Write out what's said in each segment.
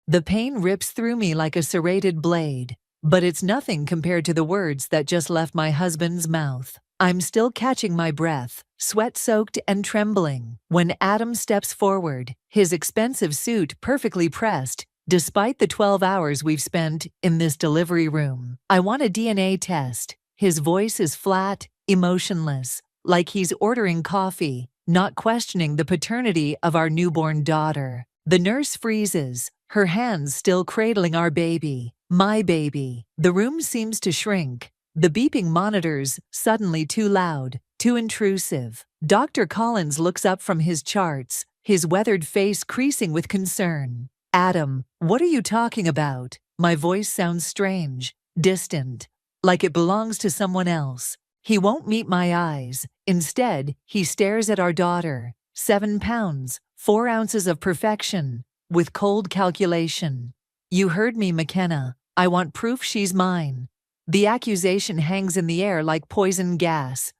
The pain rips through me like a serrated blade, but it's nothing compared to the words that just left my husband's mouth. I'm still catching my breath, sweat-soaked and trembling, when Adam steps forward, his expensive suit perfectly pressed, despite the 12 hours we've spent in this delivery room. I want a DNA test. His voice is flat, emotionless, like he's ordering coffee, not questioning the paternity of our newborn daughter. The nurse freezes, her hands still cradling our baby, my baby. The room seems to shrink. The beeping monitors, suddenly too loud, too intrusive. Dr. Collins looks up from his charts, his weathered face creasing with concern. Adam, what are you talking about? My voice sounds strange, distant, like it belongs to someone else. He won't meet my eyes. Instead, he stares at our daughter. 7 pounds, 4 ounces of perfection, with cold calculation. You heard me, McKenna. I want proof she's mine. The accusation hangs in the air like poison gas.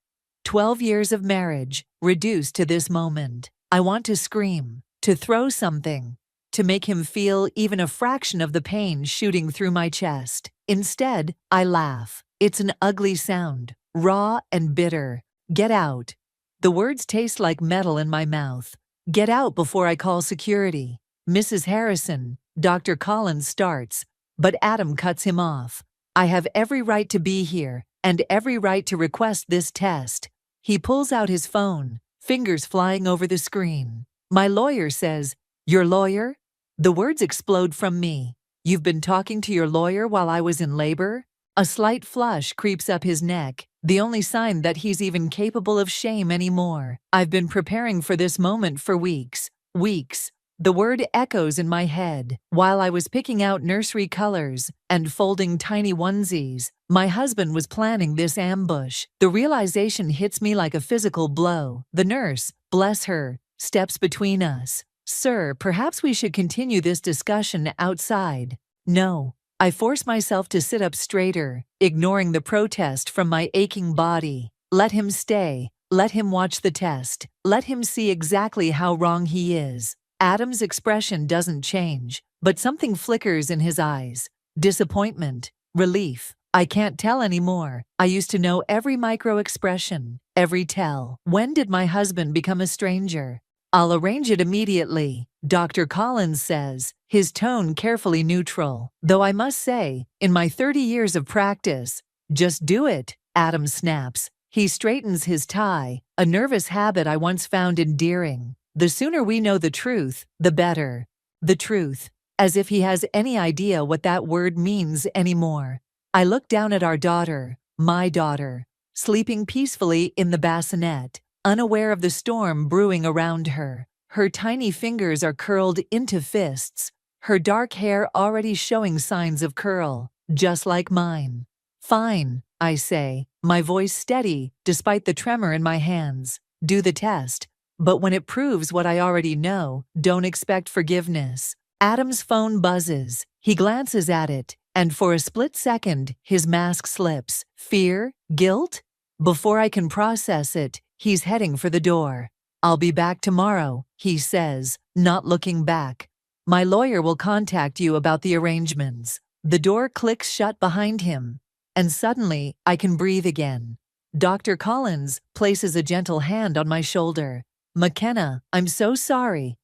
12 years of marriage, reduced to this moment. I want to scream, to throw something, to make him feel even a fraction of the pain shooting through my chest. Instead, I laugh. It's an ugly sound, raw and bitter. Get out. The words taste like metal in my mouth. Get out before I call security. Mrs. Harrison, Dr. Collins starts, but Adam cuts him off. I have every right to be here, and every right to request this test. He pulls out his phone, fingers flying over the screen. My lawyer says, Your lawyer? The words explode from me. You've been talking to your lawyer while I was in labor? A slight flush creeps up his neck, the only sign that he's even capable of shame anymore. I've been preparing for this moment for weeks. Weeks. The word echoes in my head. While I was picking out nursery colors and folding tiny onesies, my husband was planning this ambush. The realization hits me like a physical blow. The nurse, bless her, steps between us. Sir, perhaps we should continue this discussion outside. No. I force myself to sit up straighter, ignoring the protest from my aching body. Let him stay. Let him watch the test. Let him see exactly how wrong he is. Adam's expression doesn't change, but something flickers in his eyes. Disappointment, relief. I can't tell anymore. I used to know every micro-expression, every tell. When did my husband become a stranger? I'll arrange it immediately, Dr. Collins says, his tone carefully neutral. Though I must say, in my 30 years of practice, just do it, Adam snaps. He straightens his tie, a nervous habit I once found endearing. The sooner we know the truth, the better. The truth. As if he has any idea what that word means anymore. I look down at our daughter, my daughter, sleeping peacefully in the bassinet, unaware of the storm brewing around her. Her tiny fingers are curled into fists, her dark hair already showing signs of curl, just like mine. Fine, I say, my voice steady despite the tremor in my hands. Do the test. But when it proves what I already know, don't expect forgiveness. Adam's phone buzzes. He glances at it, and for a split second, his mask slips. Fear? Guilt? Before I can process it, he's heading for the door. I'll be back tomorrow, he says, not looking back. My lawyer will contact you about the arrangements. The door clicks shut behind him, and suddenly I can breathe again. Dr. Collins places a gentle hand on my shoulder. McKenna, I'm so sorry.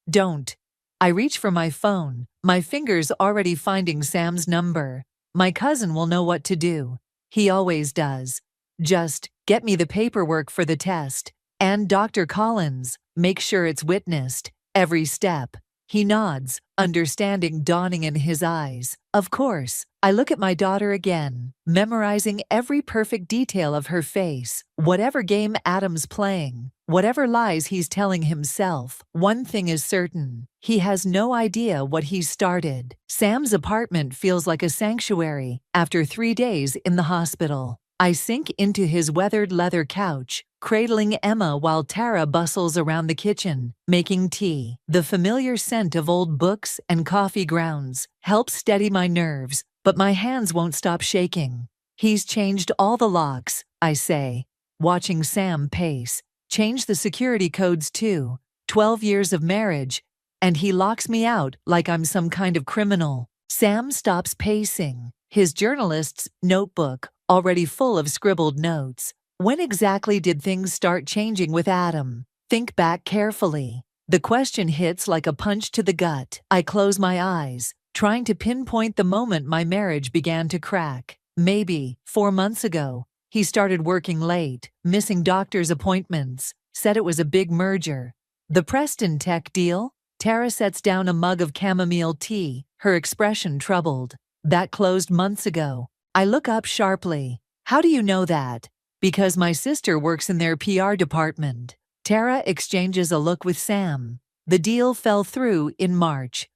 Don't. I reach for my phone, my fingers already finding Sam's number. My cousin will know what to do. He always does. Just get me the paperwork for the test. And Dr. Collins, make sure it's witnessed, every step. He nods, understanding dawning in his eyes. Of course. I look at my daughter again, memorizing every perfect detail of her face. Whatever game Adam's playing, whatever lies he's telling himself, one thing is certain. He has no idea what he's started. Sam's apartment feels like a sanctuary after 3 days in the hospital. I sink into his weathered leather couch, cradling Emma while Tara bustles around the kitchen, making tea. The familiar scent of old books and coffee grounds helps steady my nerves, but my hands won't stop shaking. He's changed all the locks, I say, watching Sam pace. Change the security codes too. 12 years of marriage, and he locks me out like I'm some kind of criminal. Sam stops pacing, his journalist's notebook already full of scribbled notes. When exactly did things start changing with Adam? Think back carefully. The question hits like a punch to the gut. I close my eyes, trying to pinpoint the moment my marriage began to crack. Maybe 4 months ago. He started working late, missing doctor's appointments, said it was a big merger. The Preston Tech deal? Tara sets down a mug of chamomile tea, her expression troubled. That closed months ago. I look up sharply. How do you know that? Because my sister works in their PR department. Tara exchanges a look with Sam. The deal fell through in March.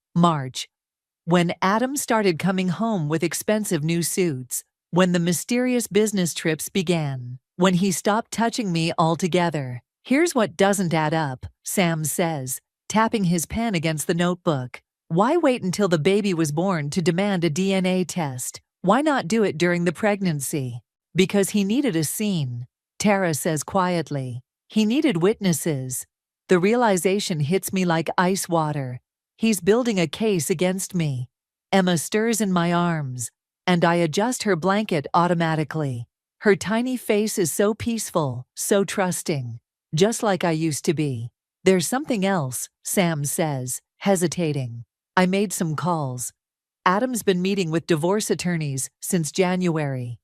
When Adam started coming home with expensive new suits. When the mysterious business trips began. When he stopped touching me altogether. Here's what doesn't add up, Sam says, tapping his pen against the notebook. Why wait until the baby was born to demand a DNA test? Why not do it during the pregnancy? Because he needed a scene, Tara says quietly. He needed witnesses. The realization hits me like ice water. He's building a case against me. Emma stirs in my arms, and I adjust her blanket automatically. Her tiny face is so peaceful, so trusting, just like I used to be. There's something else, Sam says, hesitating. I made some calls. Adam's been meeting with divorce attorneys since January.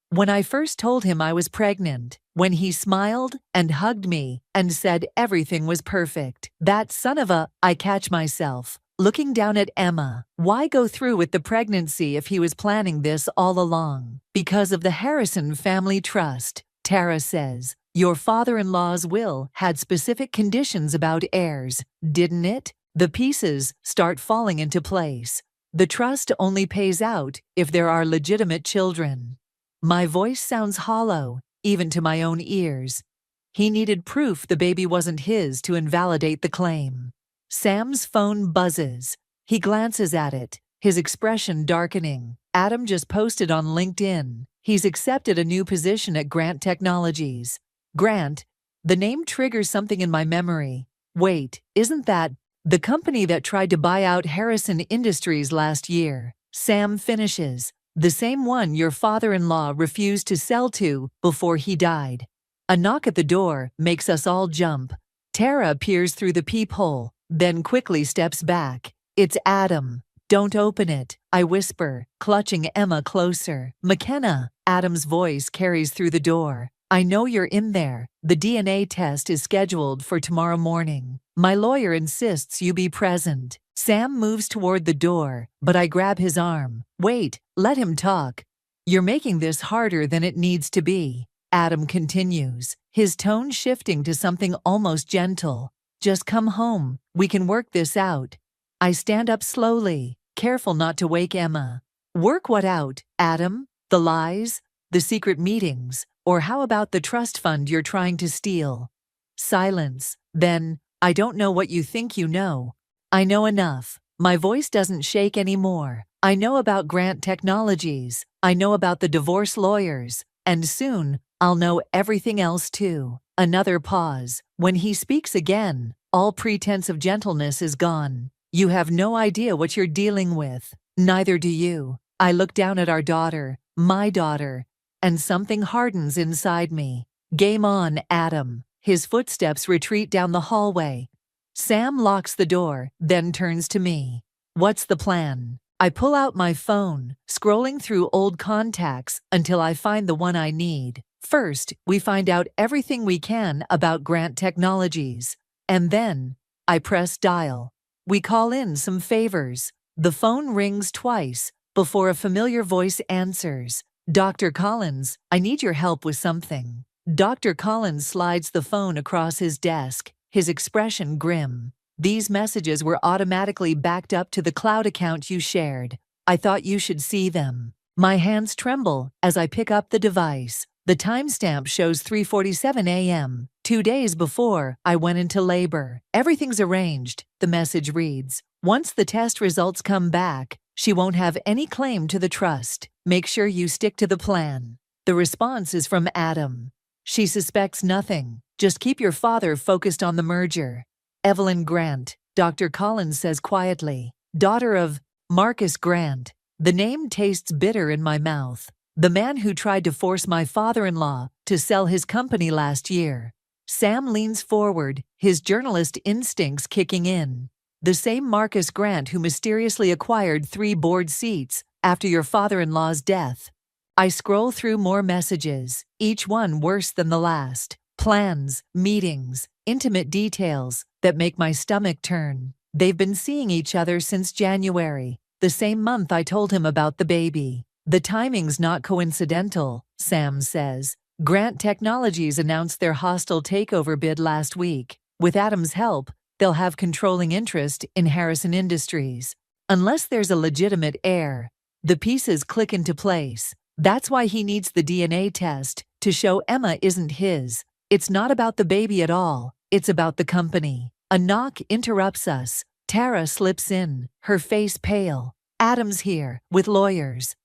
When I first told him I was pregnant, when he smiled and hugged me and said everything was perfect. That son of a, I catch myself, looking down at Emma. Why go through with the pregnancy if he was planning this all along? Because of the Harrison family trust, Tara says. Your father-in-law's will had specific conditions about heirs, didn't it? The pieces start falling into place. The trust only pays out if there are legitimate children. My voice sounds hollow, even to my own ears. He needed proof the baby wasn't his to invalidate the claim. Sam's phone buzzes. He glances at it, his expression darkening. Adam just posted on LinkedIn. He's accepted a new position at Grant Technologies. Grant, the name triggers something in my memory. Wait, isn't that the company that tried to buy out Harrison Industries last year? Sam finishes. The same one your father-in-law refused to sell to before he died. A knock at the door makes us all jump. Tara peers through the peephole, then quickly steps back. It's Adam. Don't open it, I whisper, clutching Emma closer. McKenna, Adam's voice carries through the door. I know you're in there. The DNA test is scheduled for tomorrow morning. My lawyer insists you be present. Sam moves toward the door, but I grab his arm. Wait, let him talk. You're making this harder than it needs to be. Adam continues, his tone shifting to something almost gentle. Just come home. We can work this out. I stand up slowly, careful not to wake Emma. Work what out, Adam? The lies? The secret meetings? Or how about the trust fund you're trying to steal? Silence. Then, I don't know what you think you know. I know enough. My voice doesn't shake anymore. I know about Grant Technologies. I know about the divorce lawyers. And soon, I'll know everything else too. Another pause. When he speaks again, all pretense of gentleness is gone. You have no idea what you're dealing with. Neither do you. I look down at our daughter, my daughter, and something hardens inside me. Game on, Adam. His footsteps retreat down the hallway. Sam locks the door, then turns to me. What's the plan? I pull out my phone, scrolling through old contacts until I find the one I need. First, we find out everything we can about Grant Technologies. And then, I press dial. We call in some favors. The phone rings twice before a familiar voice answers. Dr. Collins, I need your help with something. Dr. Collins slides the phone across his desk, his expression grim. These messages were automatically backed up to the cloud account you shared. I thought you should see them. My hands tremble as I pick up the device. The timestamp shows 3:47 a.m., 2 days before I went into labor. Everything's arranged, the message reads. Once the test results come back, she won't have any claim to the trust. Make sure you stick to the plan. The response is from Adam. She suspects nothing. Just keep your father focused on the merger. Evelyn Grant, Dr. Collins says quietly. Daughter of Marcus Grant. The name tastes bitter in my mouth. The man who tried to force my father-in-law to sell his company last year. Sam leans forward, his journalist instincts kicking in. The same Marcus Grant who mysteriously acquired 3 board seats after your father-in-law's death. I scroll through more messages, each one worse than the last. Plans, meetings, intimate details that make my stomach turn. They've been seeing each other since January, the same month I told him about the baby. The timing's not coincidental, Sam says. Grant Technologies announced their hostile takeover bid last week. With Adam's help, they'll have controlling interest in Harrison Industries. Unless there's a legitimate heir, the pieces click into place. That's why he needs the DNA test to show Emma isn't his. It's not about the baby at all. It's about the company. A knock interrupts us. Tara slips in, her face pale. Adam's here, with lawyers.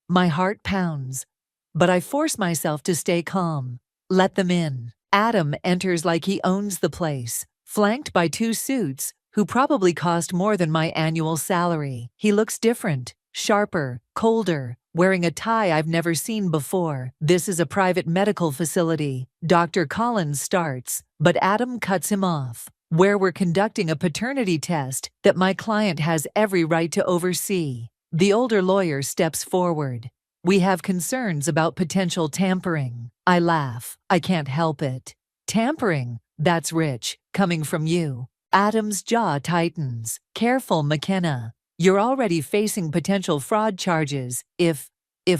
My heart pounds. But I force myself to stay calm. Let them in. Adam enters like he owns the place, flanked by 2 suits, who probably cost more than my annual salary. He looks different, sharper, colder, wearing a tie I've never seen before. This is a private medical facility, Dr. Collins starts, but Adam cuts him off. Where we're conducting a paternity test that my client has every right to oversee. The older lawyer steps forward. We have concerns about potential tampering. I laugh. I can't help it. Tampering? That's rich, coming from you. Adam's jaw tightens. Careful, McKenna. You're already facing potential fraud charges. If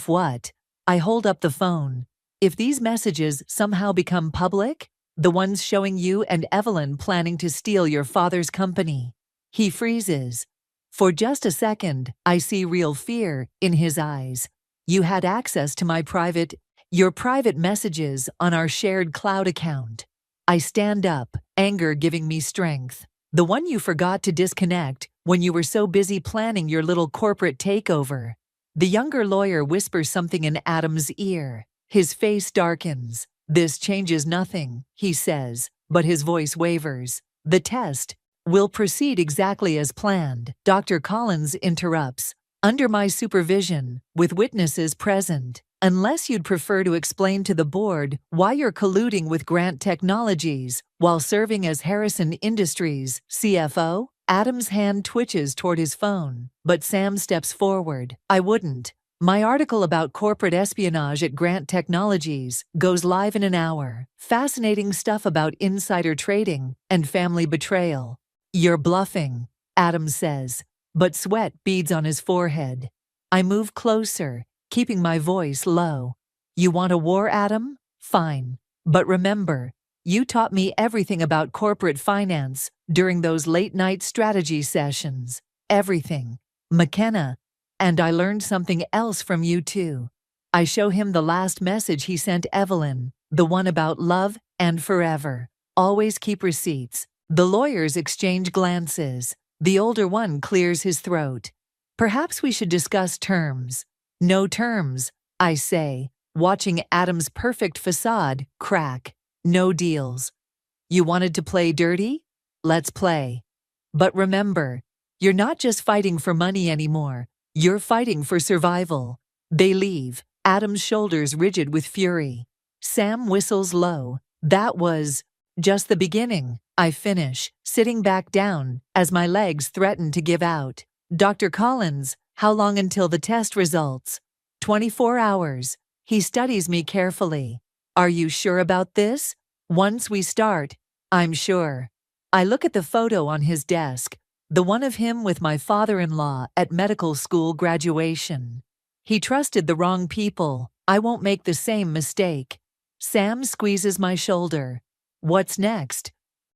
what? I hold up the phone. If these messages somehow become public? The ones showing you and Evelyn planning to steal your father's company. He freezes. For just a second, I see real fear in his eyes. You had access to your private messages on our shared cloud account. I stand up, anger giving me strength. The one you forgot to disconnect when you were so busy planning your little corporate takeover. The younger lawyer whispers something in Adam's ear. His face darkens. This changes nothing, he says, but his voice wavers. The test will proceed exactly as planned. Dr. Collins interrupts. Under my supervision, with witnesses present. Unless you'd prefer to explain to the board why you're colluding with Grant Technologies while serving as Harrison Industries CFO? Adam's hand twitches toward his phone, but Sam steps forward. I wouldn't. My article about corporate espionage at Grant Technologies goes live in an hour. Fascinating stuff about insider trading and family betrayal. You're bluffing, Adam says, but sweat beads on his forehead. I move closer, keeping my voice low. You want a war, Adam? Fine. But remember, you taught me everything about corporate finance during those late-night strategy sessions. Everything. McKenna. And I learned something else from you too. I show him the last message he sent Evelyn, the one about love and forever. Always keep receipts. The lawyers exchange glances. The older one clears his throat. Perhaps we should discuss terms. No terms, I say, watching Adam's perfect facade crack. No deals. You wanted to play dirty? Let's play. But remember, you're not just fighting for money anymore. You're fighting for survival. They leave, Adam's shoulders rigid with fury. Sam whistles low. That was just the beginning. I finish, sitting back down, as my legs threaten to give out. Dr. Collins, how long until the test results? 24 hours. He studies me carefully. Are you sure about this? Once we start, I'm sure. I look at the photo on his desk. The one of him with my father-in-law at medical school graduation. He trusted the wrong people. I won't make the same mistake. Sam squeezes my shoulder. What's next?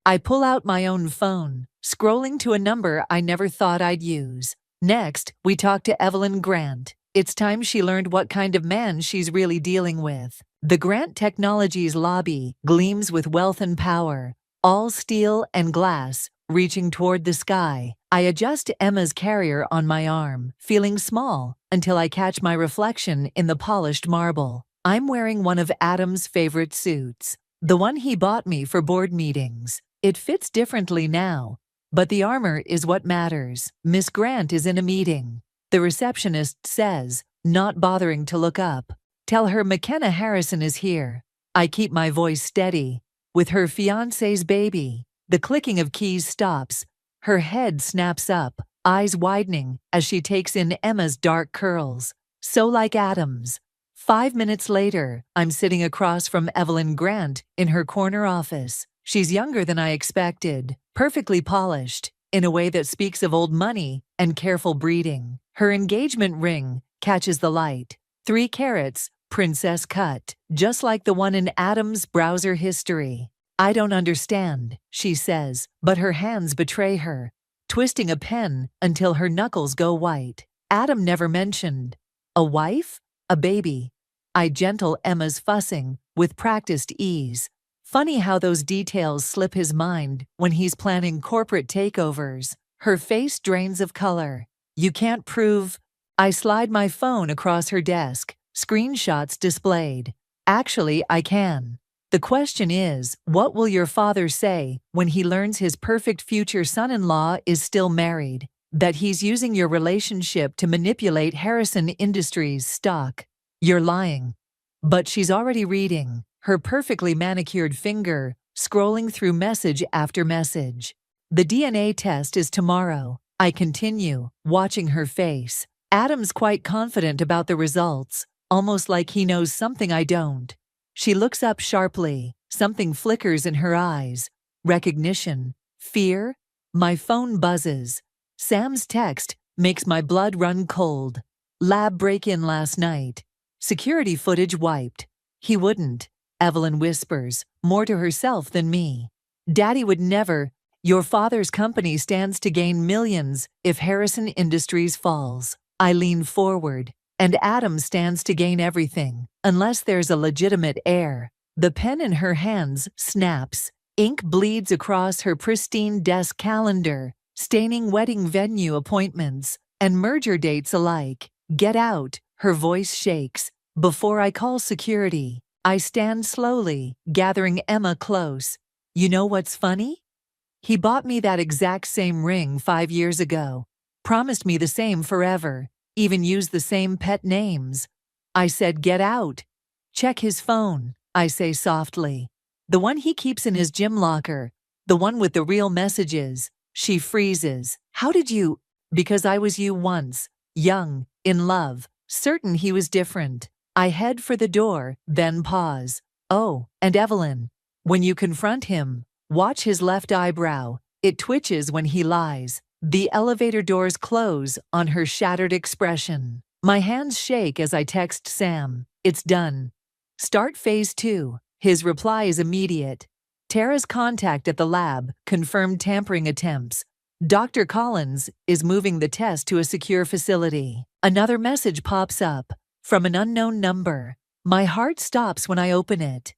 I pull out my own phone, scrolling to a number I never thought I'd use. Next, we talk to Evelyn Grant. It's time she learned what kind of man she's really dealing with. The Grant Technologies lobby gleams with wealth and power, all steel and glass, reaching toward the sky. I adjust Emma's carrier on my arm, feeling small, until I catch my reflection in the polished marble. I'm wearing one of Adam's favorite suits, the one he bought me for board meetings. It fits differently now, But the armor is what matters. Miss Grant is in a meeting. The receptionist says, not bothering to look up. Tell her McKenna Harrison is here. I keep my voice steady. With her fiancé's baby, the clicking of keys stops. Her head snaps up, eyes widening as she takes in Emma's dark curls. So like Adam's. 5 minutes later, I'm sitting across from Evelyn Grant in her corner office. She's younger than I expected, perfectly polished, in a way that speaks of old money and careful breeding. Her engagement ring catches the light. 3 carats, princess cut, just like the one in Adam's browser history. I don't understand, she says, but her hands betray her, twisting a pen until her knuckles go white. Adam never mentioned. A wife? A baby? I gentle Emma's fussing with practiced ease. Funny how those details slip his mind when he's planning corporate takeovers. Her face drains of color. You can't prove. I slide my phone across her desk, screenshots displayed. Actually, I can. The question is, what will your father say when he learns his perfect future son-in-law is still married? That he's using your relationship to manipulate Harrison Industries stock? You're lying. But she's already reading, her perfectly manicured finger scrolling through message after message. The DNA test is tomorrow. I continue, watching her face. Adam's quite confident about the results, almost like he knows something I don't. She looks up sharply. Something flickers in her eyes. Recognition. Fear. My phone buzzes. Sam's text makes my blood run cold. Lab break-in last night. Security footage wiped. He wouldn't. Evelyn whispers, more to herself than me. Daddy would never. Your father's company stands to gain millions if Harrison Industries falls. I lean forward. And Adam stands to gain everything, unless there's a legitimate heir. The pen in her hands snaps. Ink bleeds across her pristine desk calendar, staining wedding venue appointments and merger dates alike. Get out, her voice shakes. Before I call security, I stand slowly, gathering Emma close. You know what's funny? He bought me that exact same ring 5 years ago. Promised me the same forever. Even use the same pet names. I said, get out. Check his phone, I say softly. The one he keeps in his gym locker. The one with the real messages. She freezes. How did you? Because I was you once. Young, in love, certain he was different. I head for the door, then pause. Oh, and Evelyn. When you confront him, watch his left eyebrow. It twitches when he lies. The elevator doors close on her shattered expression. My hands shake as I text Sam. It's done. Start phase 2. His reply is immediate. Tara's contact at the lab confirmed tampering attempts. Dr. Collins is moving the test to a secure facility. Another message pops up from an unknown number. My heart stops when I open it.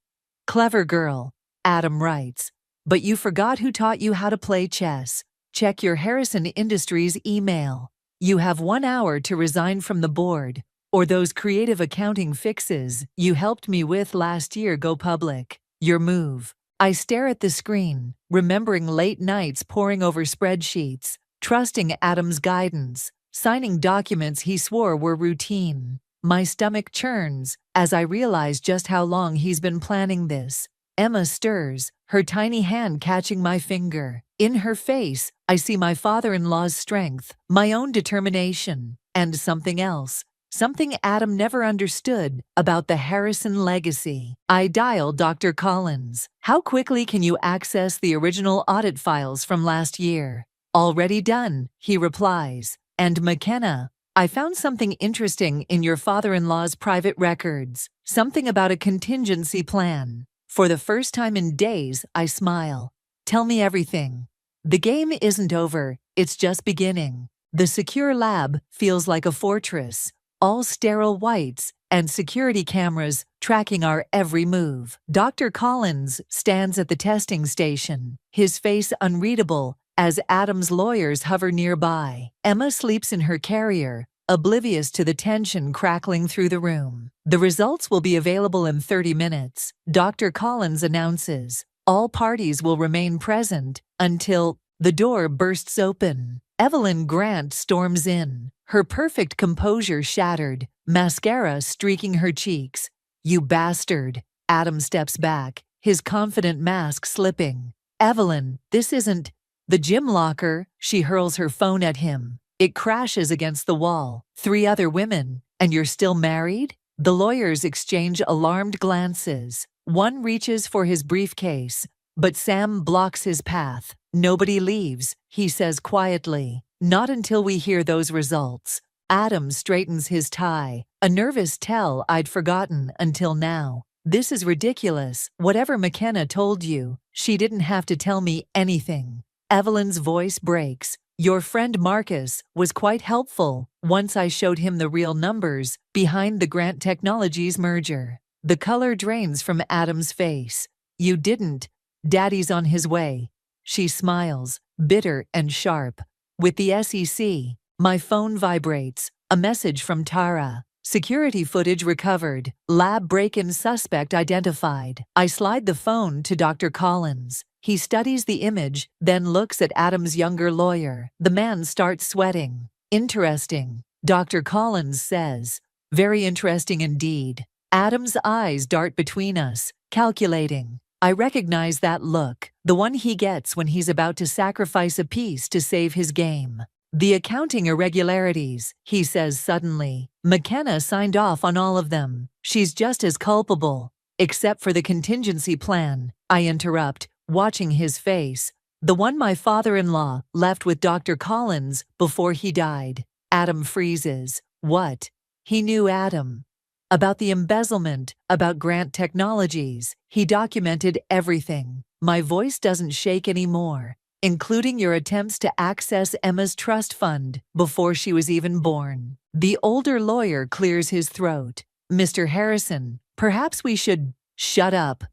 Clever girl, Adam writes. But you forgot who taught you how to play chess. Check your Harrison Industries email. You have 1 hour to resign from the board, or those creative accounting fixes you helped me with last year go public. Your move. I stare at the screen, remembering late nights poring over spreadsheets, trusting Adam's guidance, signing documents he swore were routine. My stomach churns as I realize just how long he's been planning this. Emma stirs, her tiny hand catching my finger. In her face, I see my father-in-law's strength, my own determination, and something else. Something Adam never understood about the Harrison legacy. I dial Dr. Collins. How quickly can you access the original audit files from last year? Already done, he replies. And McKenna, I found something interesting in your father-in-law's private records. Something about a contingency plan. For the first time in days, I smile. Tell me everything. The game isn't over, it's just beginning. The secure lab feels like a fortress, all sterile whites and security cameras tracking our every move. Dr. Collins stands at the testing station, his face unreadable as Adam's lawyers hover nearby. Emma sleeps in her carrier, oblivious to the tension crackling through the room. The results will be available in 30 minutes, Dr. Collins announces. All parties will remain present until The door bursts open. Evelyn Grant storms in, her perfect composure shattered, mascara streaking her cheeks. "You bastard!" Adam steps back, his confident mask slipping. "Evelyn, this isn't the gym locker." She hurls her phone at him. It crashes against the wall. "3 other women, and you're still married?" The lawyers exchange alarmed glances. One reaches for his briefcase, but Sam blocks his path. "Nobody leaves," he says quietly. "Not until we hear those results." Adam straightens his tie, a nervous tell I'd forgotten until now. "This is ridiculous. Whatever McKenna told you, she didn't have to tell me anything." Evelyn's voice breaks. "Your friend Marcus was quite helpful once I showed him the real numbers behind the Grant Technologies merger." The color drains from Adam's face. "You didn't. Daddy's on his way." She smiles, bitter and sharp. "With the SEC." My phone vibrates. A message from Tara. "Security footage recovered. Lab break-in suspect identified." I slide the phone to Dr. Collins. He studies the image, then looks at Adam's younger lawyer. The man starts sweating. "Interesting," Dr. Collins says. "Very interesting indeed." Adam's eyes dart between us, calculating. I recognize that look, the one he gets when he's about to sacrifice a piece to save his game. "The accounting irregularities," he says suddenly. "McKenna signed off on all of them. She's just as culpable." "Except for the contingency plan," I interrupt, watching his face. "The one my father-in-law left with Dr. Collins before he died." Adam freezes. "What?" He knew Adam. About the embezzlement, about Grant Technologies. He documented everything. My voice doesn't shake anymore. "Including your attempts to access Emma's trust fund before she was even born." The older lawyer clears his throat. "Mr. Harrison, perhaps we should—" "Shut up."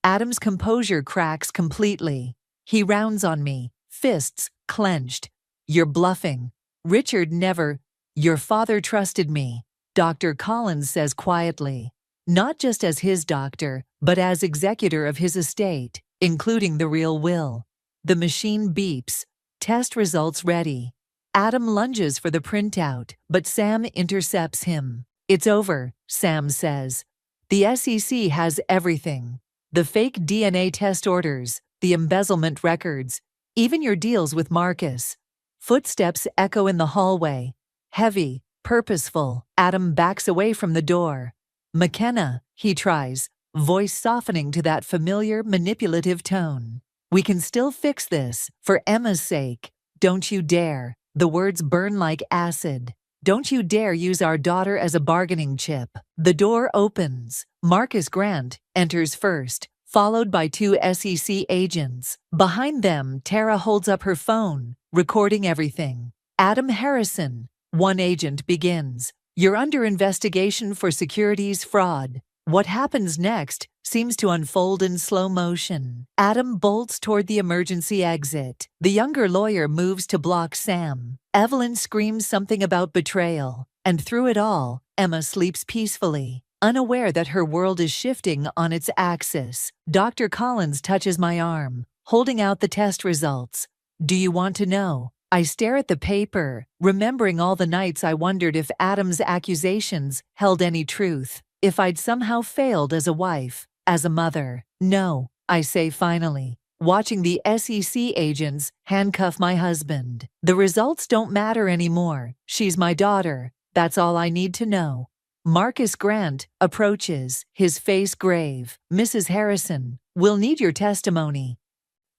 Adam's composure cracks completely. He rounds on me, fists clenched. "You're bluffing. Richard never—" "Your father trusted me," Dr. Collins says quietly. "Not just as his doctor, but as executor of his estate, including the real will." The machine beeps. Test results ready. Adam lunges for the printout, but Sam intercepts him. "It's over," Sam says. "The SEC has everything. The fake DNA test orders, the embezzlement records, even your deals with Marcus." Footsteps echo in the hallway. Heavy, purposeful. Adam backs away from the door. "McKenna," he tries, voice softening to that familiar, manipulative tone. "We can still fix this, for Emma's sake. Don't you dare." The words burn like acid. "Don't you dare use our daughter as a bargaining chip." The door opens. Marcus Grant enters first, followed by 2 SEC agents. Behind them, Tara holds up her phone, recording everything. "Adam Harrison," one agent begins. "You're under investigation for securities fraud." What happens next seems to unfold in slow motion. Adam bolts toward the emergency exit. The younger lawyer moves to block Sam. Evelyn screams something about betrayal. And through it all, Emma sleeps peacefully, unaware that her world is shifting on its axis. Dr. Collins touches my arm, holding out the test results. "Do you want to know?" I stare at the paper, remembering all the nights I wondered if Adam's accusations held any truth. If I'd somehow failed as a wife, as a mother. "No," I say finally, watching the SEC agents handcuff my husband. "The results don't matter anymore. She's my daughter. That's all I need to know." Marcus Grant approaches, his face grave. "Mrs. Harrison, we'll need your testimony."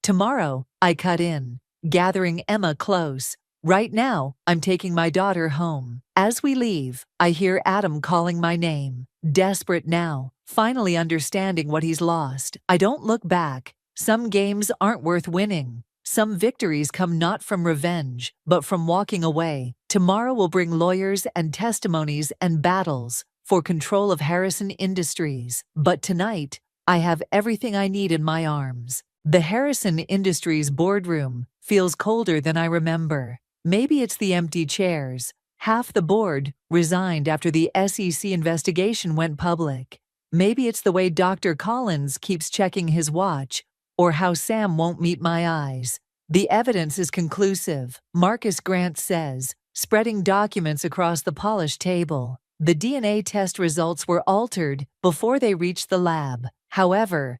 "Tomorrow," I cut in, gathering Emma close. "Right now, I'm taking my daughter home." As we leave, I hear Adam calling my name. Desperate now, finally understanding what he's lost. I don't look back. Some games aren't worth winning. Some victories come not from revenge, but from walking away. Tomorrow will bring lawyers and testimonies and battles for control of Harrison Industries. But tonight, I have everything I need in my arms. The Harrison Industries boardroom feels colder than I remember. Maybe it's the empty chairs. Half the board resigned after the SEC investigation went public. Maybe it's the way Dr. Collins keeps checking his watch, or how Sam won't meet my eyes. The evidence is conclusive, Marcus Grant says, spreading documents across the polished table. The DNA test results were altered before they reached the lab. However,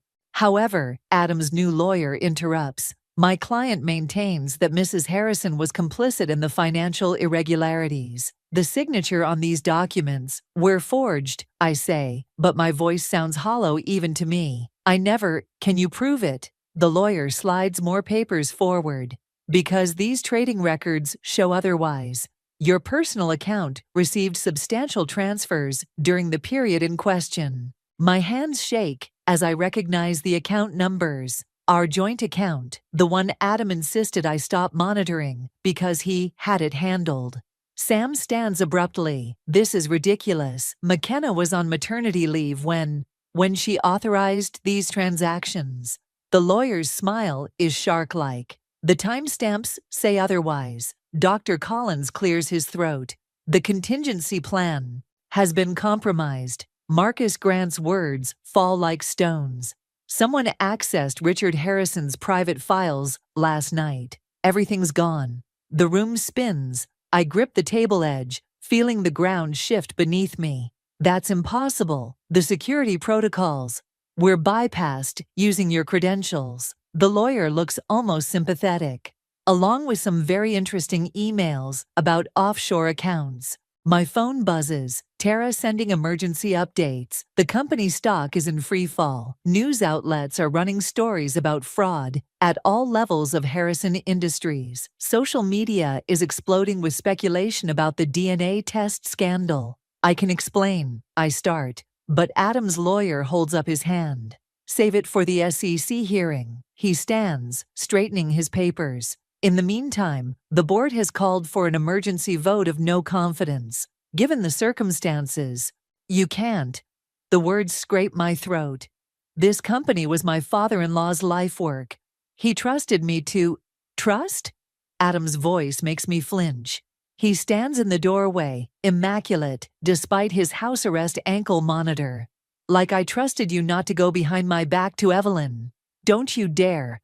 Adam's new lawyer interrupts. My client maintains that Mrs. Harrison was complicit in the financial irregularities. The signature on these documents were forged, I say, but my voice sounds hollow even to me. Can you prove it? The lawyer slides more papers forward. Because these trading records show otherwise. Your personal account received substantial transfers during the period in question. My hands shake as I recognize the account numbers. Our joint account, the one Adam insisted I stop monitoring because he had it handled. Sam stands abruptly. This is ridiculous. McKenna was on maternity leave when she authorized these transactions. The lawyer's smile is shark-like. The timestamps say otherwise. Dr. Collins clears his throat. The contingency plan has been compromised. Marcus Grant's words fall like stones. Someone accessed Richard Harrison's private files last night. Everything's gone. The room spins. I grip the table edge, feeling the ground shift beneath me. That's impossible. The security protocols were bypassed using your credentials. The lawyer looks almost sympathetic, along with some very interesting emails about offshore accounts. My phone buzzes. Tara sending emergency updates. The company stock is in free fall. News outlets are running stories about fraud at all levels of Harrison Industries. Social media is exploding with speculation about the DNA test scandal. I can explain, I start, but Adam's lawyer holds up his hand. Save it for the SEC hearing. He stands, straightening his papers. In the meantime, the board has called for an emergency vote of no confidence. Given the circumstances, you can't. The words scrape my throat. This company was my father-in-law's life work. He trusted me to... Trust? Adam's voice makes me flinch. He stands in the doorway, immaculate, despite his house arrest ankle monitor. Like I trusted you not to go behind my back to Evelyn. Don't you dare.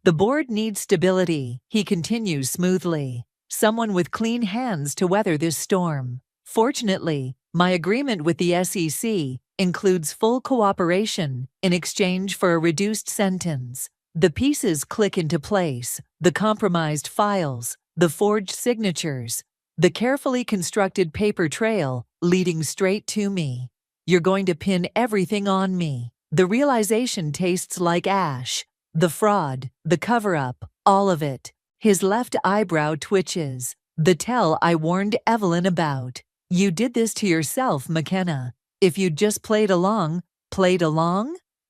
The board needs stability, he continues smoothly. Someone with clean hands to weather this storm. Fortunately, my agreement with the SEC includes full cooperation in exchange for a reduced sentence. The pieces click into place, the compromised files, the forged signatures, the carefully constructed paper trail leading straight to me. You're going to pin everything on me. The realization tastes like ash. The fraud, the cover-up, all of it. His left eyebrow twitches. The tell I warned Evelyn about. You did this to yourself, McKenna. If you'd just played along?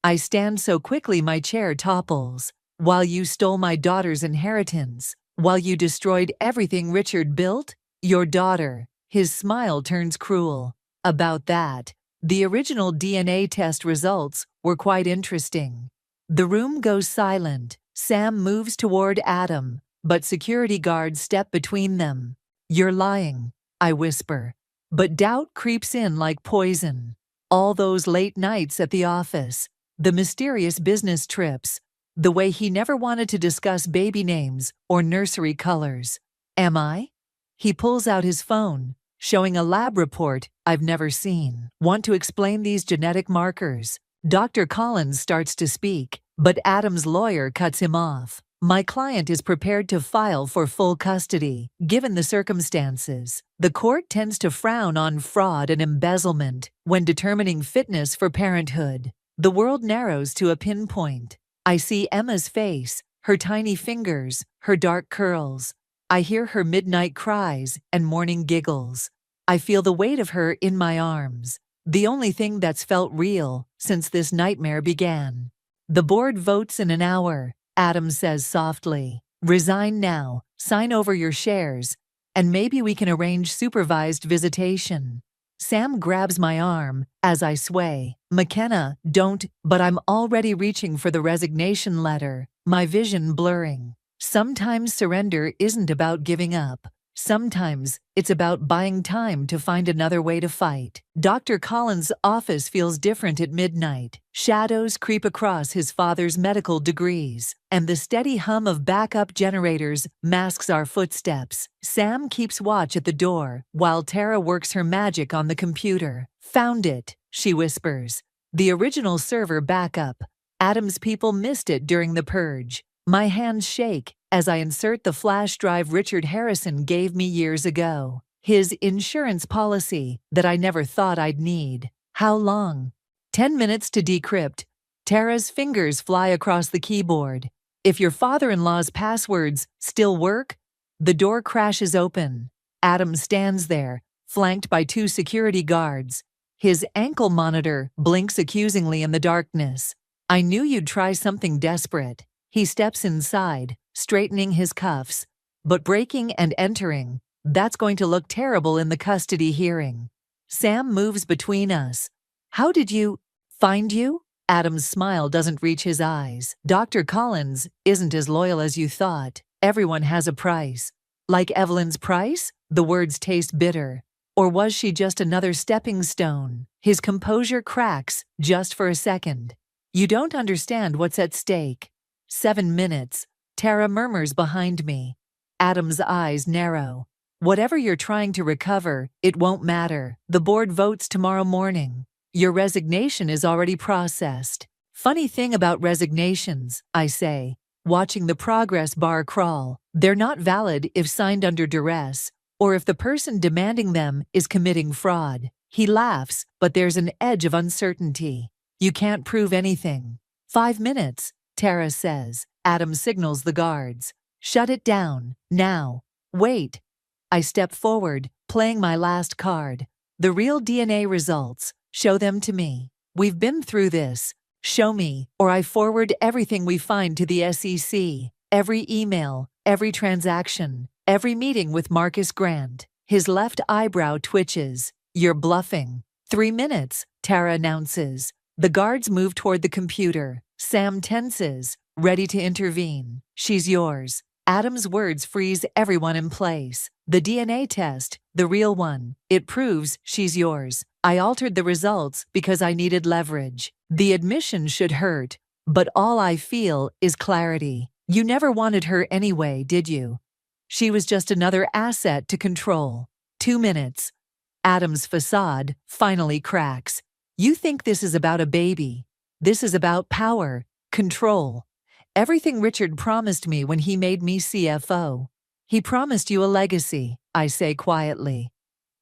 I stand so quickly my chair topples. While you stole my daughter's inheritance. While you destroyed everything Richard built? Your daughter. His smile turns cruel. About that. The original DNA test results were quite interesting. The room goes silent. Sam moves toward Adam, but security guards step between them. You're lying, I whisper. But doubt creeps in like poison. All those late nights at the office, the mysterious business trips, the way he never wanted to discuss baby names or nursery colors. Am I? He pulls out his phone, showing a lab report I've never seen. Want to explain these genetic markers? Dr. Collins starts to speak, but Adam's lawyer cuts him off. My client is prepared to file for full custody, given the circumstances. The court tends to frown on fraud and embezzlement when determining fitness for parenthood. The world narrows to a pinpoint. I see Emma's face, her tiny fingers, her dark curls. I hear her midnight cries and morning giggles. I feel the weight of her in my arms. The only thing that's felt real since this nightmare began. The board votes in an hour, Adam says softly. Resign now, sign over your shares, and maybe we can arrange supervised visitation. Sam grabs my arm as I sway. McKenna, don't, but I'm already reaching for the resignation letter, my vision blurring. Sometimes surrender isn't about giving up. Sometimes it's about buying time to find another way to fight. Dr. Collins' office feels different at midnight. Shadows creep across his father's medical degrees, and the steady hum of backup generators masks our footsteps. Sam keeps watch at the door while Tara works her magic on the computer. "Found it," she whispers. "The original server backup. Adam's people missed it during the purge." My hands shake as I insert the flash drive Richard Harrison gave me years ago. His insurance policy that I never thought I'd need. "How long?" 10 minutes to decrypt. Tara's fingers fly across the keyboard. "If your father-in-law's passwords still work?" The door crashes open. Adam stands there, flanked by 2 security guards. His ankle monitor blinks accusingly in the darkness. "I knew you'd try something desperate." He steps inside, straightening his cuffs. "But breaking and entering, that's going to look terrible in the custody hearing." Sam moves between us. "How did you find you?" Adam's smile doesn't reach his eyes. "Dr. Collins isn't as loyal as you thought. Everyone has a price." "Like Evelyn's price?" The words taste bitter. Or was she just another stepping stone? His composure cracks just for a second. "You don't understand what's at stake." 7 minutes. Tara murmurs behind me. Adam's eyes narrow. "Whatever you're trying to recover, it won't matter. The board votes tomorrow morning. Your resignation is already processed." "Funny thing about resignations," I say, watching the progress bar crawl. "They're not valid if signed under duress, or if the person demanding them is committing fraud." He laughs, but there's an edge of uncertainty. "You can't prove anything." 5 minutes. Tara says. Adam signals the guards. "Shut it down, now." "Wait." I step forward, playing my last card. "The real DNA results. Show them to me. We've been through this. Show me, or I forward everything we find to the SEC. Every email, every transaction, every meeting with Marcus Grant." His left eyebrow twitches. "You're bluffing." 3 minutes, Tara announces. The guards move toward the computer. Sam tenses, ready to intervene. "She's yours." Adam's words freeze everyone in place. "The DNA test, the real one, it proves she's yours. I altered the results because I needed leverage. The admission should hurt, but all I feel is clarity. You never wanted her anyway, did you? She was just another asset to control." 2 minutes. Adam's facade finally cracks. "You think this is about a baby. This is about power, control. Everything Richard promised me when he made me CFO. He promised you a legacy," I say quietly.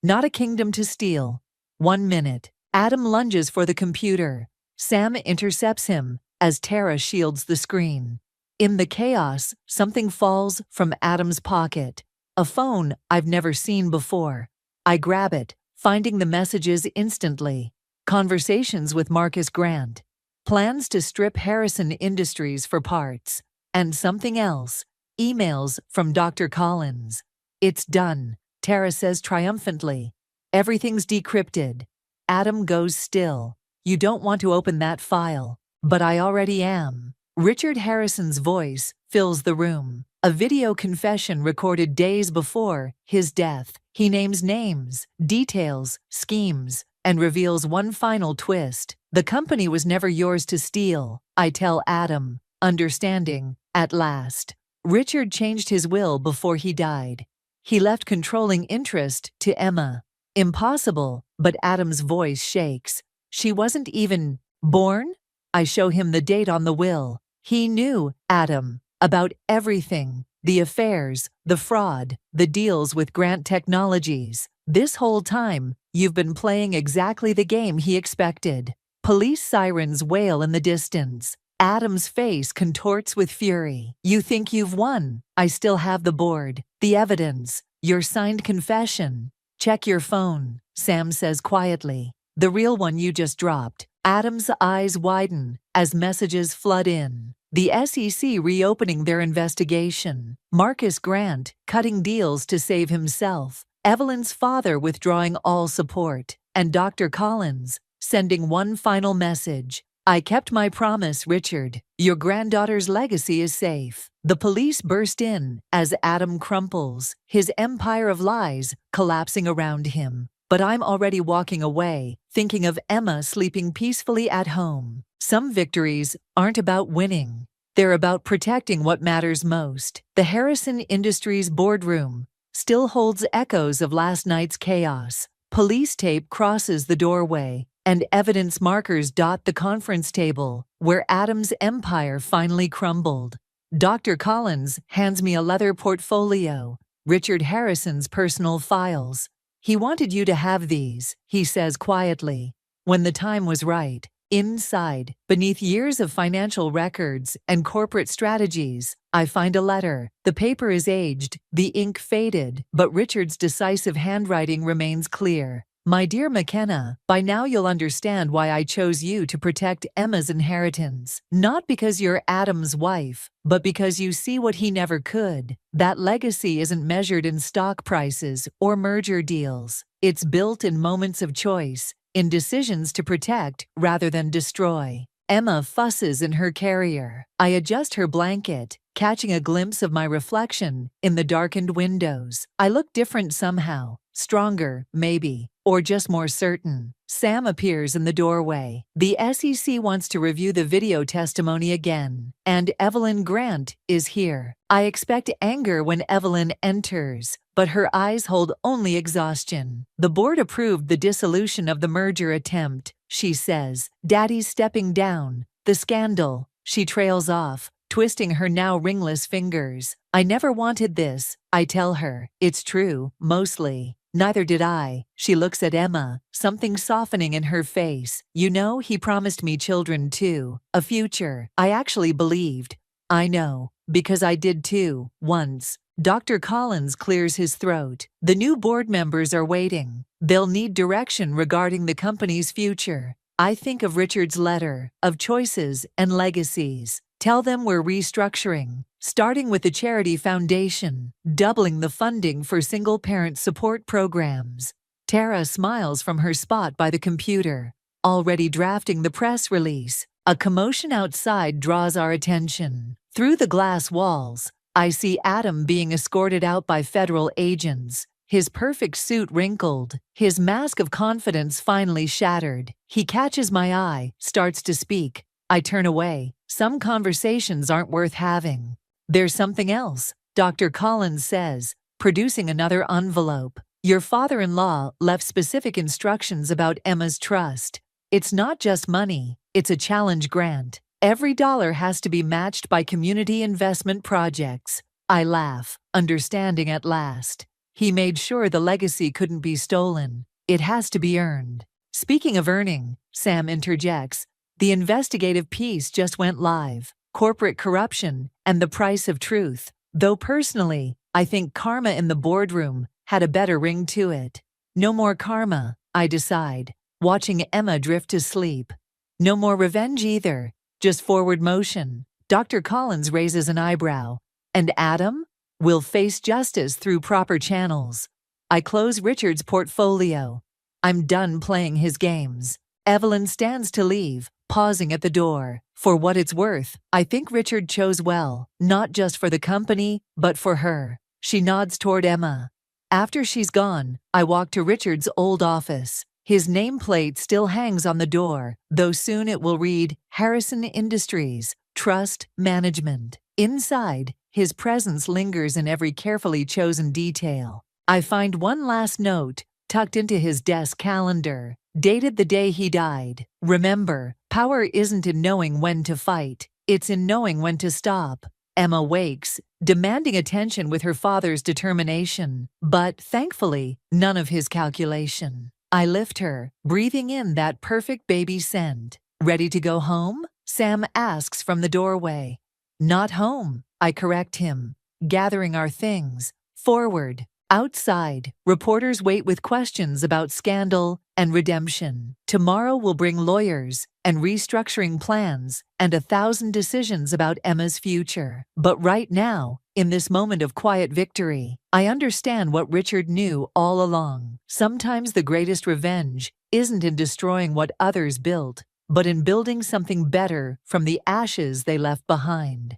"Not a kingdom to steal." 1 minute. Adam lunges for the computer. Sam intercepts him as Tara shields the screen. In the chaos, something falls from Adam's pocket. A phone I've never seen before. I grab it, finding the messages instantly. Conversations with Marcus Grant. Plans to strip Harrison Industries for parts. And something else. Emails from Dr. Collins. "It's done," Tara says triumphantly. "Everything's decrypted." Adam goes still. "You don't want to open that file." "But I already am." Richard Harrison's voice fills the room. A video confession recorded days before his death. He names names, details, schemes, and reveals one final twist. "The company was never yours to steal," I tell Adam, understanding, at last. "Richard changed his will before he died. He left controlling interest to Emma." "Impossible," but Adam's voice shakes. "She wasn't even born?" I show him the date on the will. "He knew, Adam, about everything. The affairs, the fraud, the deals with Grant Technologies. This whole time, you've been playing exactly the game he expected." Police sirens wail in the distance. Adam's face contorts with fury. "You think you've won? I still have the board, the evidence, your signed confession." "Check your phone," Sam says quietly. "The real one you just dropped." Adam's eyes widen as messages flood in. The SEC reopening their investigation. Marcus Grant cutting deals to save himself. Evelyn's father withdrawing all support. And Dr. Collins sending one final message. I kept my promise, Richard. Your granddaughter's legacy is safe. The police burst in as Adam crumples, his empire of lies collapsing around him. But I'm already walking away, thinking of Emma sleeping peacefully at home. Some victories aren't about winning. They're about protecting what matters most. The Harrison Industries boardroom still holds echoes of last night's chaos. Police tape crosses the doorway, and evidence markers dot the conference table, where Adam's empire finally crumbled. Dr. Collins hands me a leather portfolio, Richard Harrison's personal files. He wanted you to have these, he says quietly. When the time was right, inside, beneath years of financial records and corporate strategies, I find a letter. The paper is aged, the ink faded, but Richard's decisive handwriting remains clear. My dear McKenna, by now you'll understand why I chose you to protect Emma's inheritance. Not because you're Adam's wife, but because you see what he never could. That legacy isn't measured in stock prices or merger deals. It's built in moments of choice, in decisions to protect rather than destroy. Emma fusses in her carrier. I adjust her blanket, catching a glimpse of my reflection in the darkened windows. I look different somehow. Stronger, maybe, or just more certain. Sam appears in the doorway. The SEC wants to review the video testimony again, and Evelyn Grant is here. I expect anger when Evelyn enters, but her eyes hold only exhaustion. The board approved the dissolution of the merger attempt, she says. Daddy's stepping down. The scandal. She trails off, twisting her now ringless fingers. I never wanted this, I tell her. It's true, mostly. Neither did I. She looks at Emma, something softening in her face. You know, he promised me children too. A future. I actually believed. I know. Because I did too, once. Dr. Collins clears his throat. The new board members are waiting. They'll need direction regarding the company's future. I think of Richard's letter, of choices and legacies. Tell them we're restructuring, starting with the charity foundation, doubling the funding for single-parent support programs. Tara smiles from her spot by the computer, already drafting the press release. A commotion outside draws our attention. Through the glass walls, I see Adam being escorted out by federal agents, his perfect suit wrinkled, his mask of confidence finally shattered. He catches my eye, starts to speak. I turn away. Some conversations aren't worth having. There's something else, Dr. Collins says, producing another envelope. Your father-in-law left specific instructions about Emma's trust. It's not just money, it's a challenge grant. Every dollar has to be matched by community investment projects. I laugh, understanding at last. He made sure the legacy couldn't be stolen. It has to be earned. Speaking of earning, Sam interjects, the investigative piece just went live. Corporate corruption and the price of truth. Though personally, I think karma in the boardroom had a better ring to it. No more karma, I decide, watching Emma drift to sleep. No more revenge either, just forward motion. Dr. Collins raises an eyebrow. And Adam? Will face justice through proper channels. I close Richard's portfolio. I'm done playing his games. Evelyn stands to leave, pausing at the door. For what it's worth, I think Richard chose well, not just for the company, but for her. She nods toward Emma. After she's gone, I walk to Richard's old office. His nameplate still hangs on the door, though soon it will read Harrison Industries, Trust Management. Inside, his presence lingers in every carefully chosen detail. I find one last note, tucked into his desk calendar, dated the day he died. Remember, power isn't in knowing when to fight, it's in knowing when to stop. Emma wakes, demanding attention with her father's determination, but, thankfully, none of his calculation. I lift her, breathing in that perfect baby scent. Ready to go home? Sam asks from the doorway. Not home, I correct him, gathering our things. Forward. Outside, reporters wait with questions about scandal and redemption. Tomorrow will bring lawyers and restructuring plans and 1,000 decisions about Emma's future. But right now, in this moment of quiet victory, I understand what Richard knew all along. Sometimes the greatest revenge isn't in destroying what others built, but in building something better from the ashes they left behind.